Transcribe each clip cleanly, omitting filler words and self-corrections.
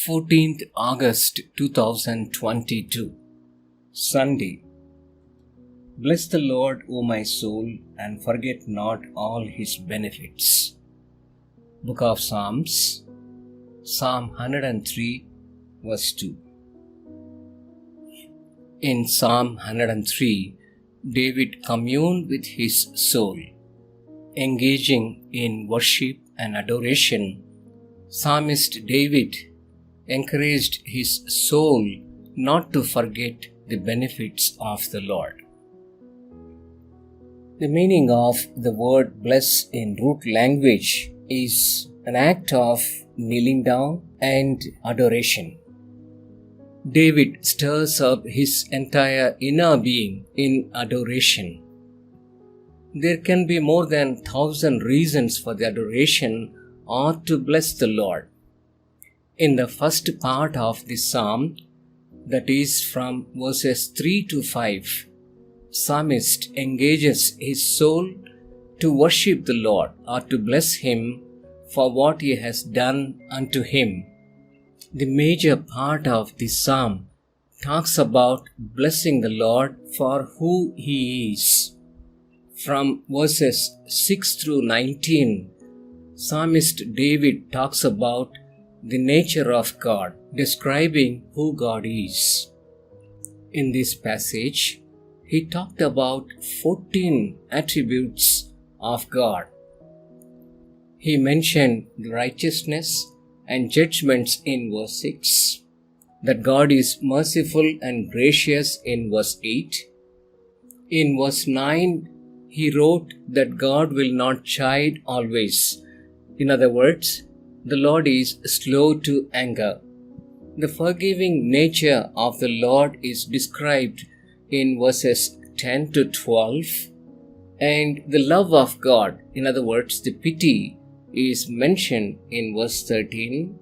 14th August 2022, Sunday. Bless the Lord, O my soul, and forget not all His benefits. Book of Psalms, Psalm 103, verse 2. In Psalm 103, David communed with his soul. Engaging in worship and adoration, Psalmist David encouraged his soul not to forget the benefits of the Lord. The meaning of the word bless in root language is an act of kneeling down and adoration. David stirs up his entire inner being in adoration. There can be more than 1,000 reasons for the adoration or to bless the Lord. In the first part of the psalm, that is from verses 3 to 5, psalmist engages his soul to worship the Lord or to bless Him for what He has done unto him. The major part of the psalm talks about blessing the Lord for who He is. From verses 6 through 19, Psalmist David talks about the nature of God, describing who God is. In this passage, he talked about 14 attributes of God. He mentioned the righteousness and judgments in verse 6, that God is merciful and gracious in verse 8. In verse 9, he wrote that God will not chide always. In other words, the Lord is slow to anger. The forgiving nature of the Lord is described in verses 10 to 12, and the love of God, in other words, the pity, is mentioned in verse 13.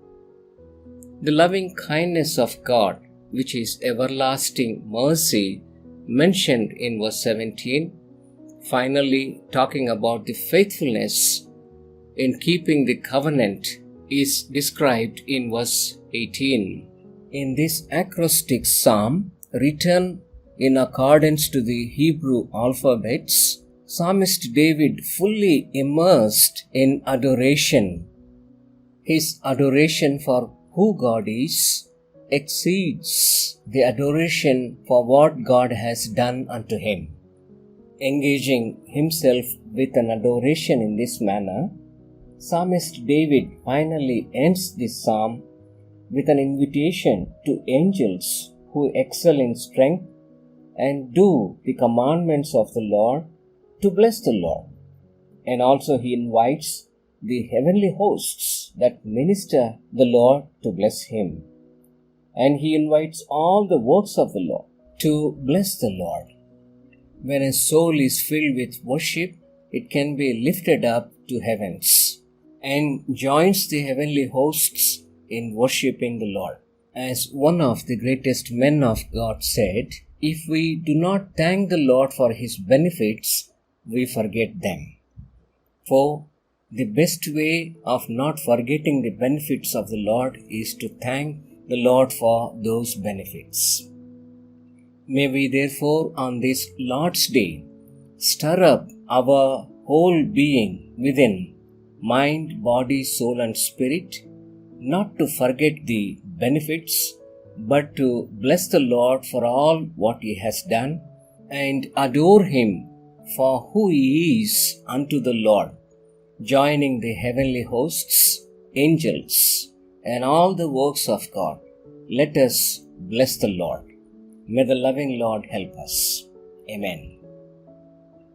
The loving kindness of God, which is everlasting mercy, mentioned in verse 17. Finally, talking about the faithfulness in keeping the covenant is described in verse 18. In this acrostic psalm, written in accordance to the Hebrew alphabets, Psalmist David fully immersed in adoration. His adoration for who God is exceeds the adoration for what God has done unto him. Engaging himself with an adoration in this manner, Psalmist David finally ends this psalm with an invitation to angels who excel in strength and do the commandments of the Lord to bless the Lord. And also he invites the heavenly hosts that minister the Lord to bless him. And he invites all the works of the Lord to bless the Lord. When a soul is filled with worship, it can be lifted up to heavens and joins the heavenly hosts in worshipping the Lord. As one of the greatest men of God said, if we do not thank the Lord for His benefits, we forget them. For the best way of not forgetting the benefits of the Lord is to thank the Lord for those benefits. May we therefore on this Lord's Day stir up our whole being within, mind, body, soul and spirit, not to forget the benefits, but to bless the Lord for all what He has done and adore Him for who He is unto the Lord, joining the heavenly hosts, angels, and all the works of God. Let us bless the Lord. May the loving Lord help us. Amen.